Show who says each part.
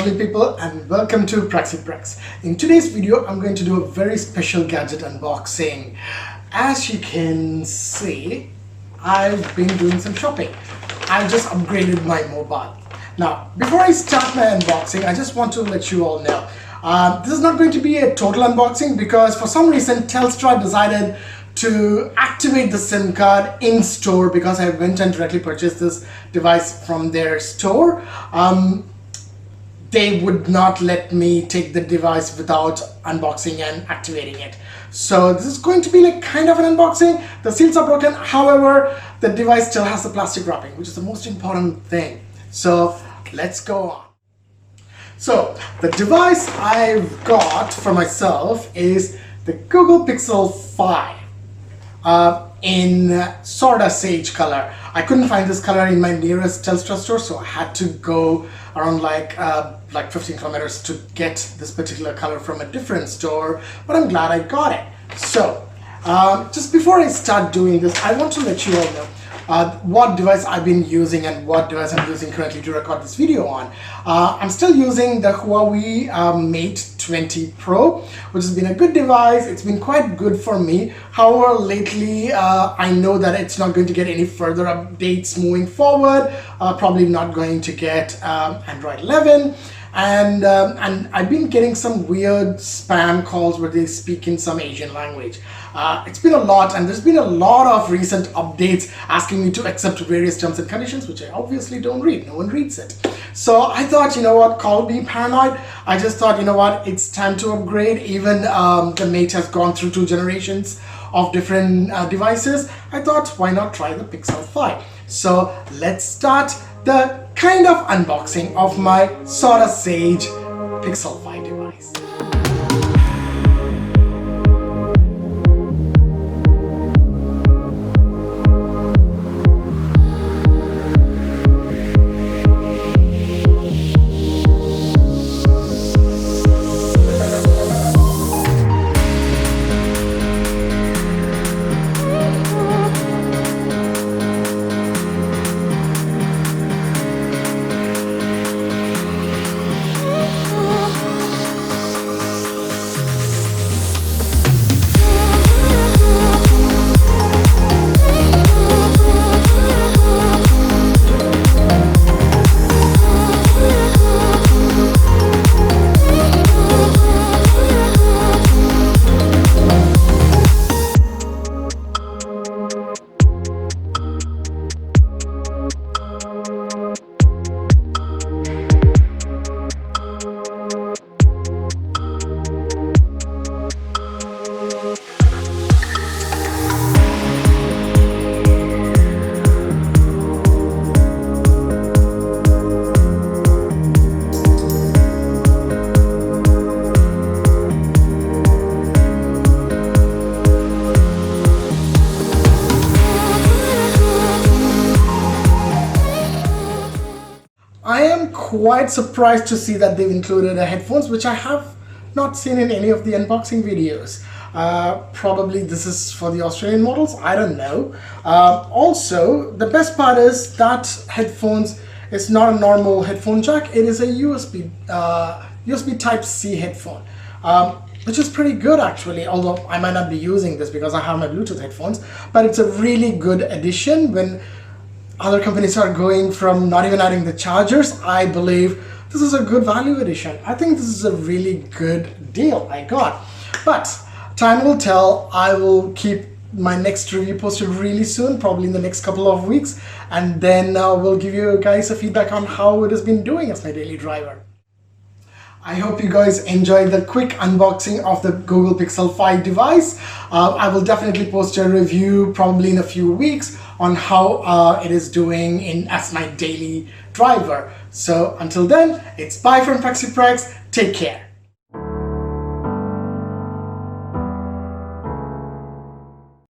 Speaker 1: lovely people, and welcome to Praxi. In today's video, I'm going to do a very special gadget unboxing. As you can see, I've been doing some shopping. I just upgraded my mobile. Now, before I start my unboxing, I just want to let you all know, this is not going to be a total unboxing because for some reason Telstra decided to activate the SIM card in store because I went and directly purchased this device from their store. They would not let me take the device without unboxing and activating it. So this is going to be like kind of an unboxing. The seals are broken, however, the device still has the plastic wrapping, which is the most important thing. So let's go on. So the device I've got for myself is the Google Pixel 5 in sort of sage color. I couldn't find this color in my nearest Telstra store, so I had to go around like 15 kilometers to get this particular color from a different store, but I'm glad I got it. So just before I start doing this, I want to let you all know what device I've been using and what device I'm using currently to record this video on. I'm still using the Huawei Mate 20 Pro, which has been a good device. It's been quite good for me. However, lately I know that it's not going to get any further updates moving forward. Probably not going to get Android 11. And I've been getting some weird spam calls where they speak in some Asian language. It's been a lot, and there's been a lot of recent updates asking me to accept various terms and conditions, which I obviously don't read. No one reads it. So I thought, you know what, call me paranoid. I just thought, you know what, it's time to upgrade. Even the Mate has gone through 2 generations of different devices. I thought, why not try the Pixel 5? So let's start the kind of unboxing of my sort of sage Pixel 5 device. I am quite surprised to see that they've included headphones, which I have not seen in any of the unboxing videos. Probably this is for the Australian models, I don't know. Also, the best part is that headphones is not a normal headphone jack, it is a USB Type C headphone. Which is pretty good actually, although I might not be using this because I have my Bluetooth headphones, but it's a really good addition when other companies are going from not even adding the chargers. I believe this is a good value addition. I think this is a really good deal I got. But time will tell. I will keep my next review posted really soon, probably in the next couple of weeks, and then we'll give you guys a feedback on how it has been doing as my daily driver. I hope you guys enjoyed the quick unboxing of the Google Pixel 5 device. I will definitely post a review probably in a few weeks on how it is doing as my daily driver. So until then, it's bye from Praxi. Take care.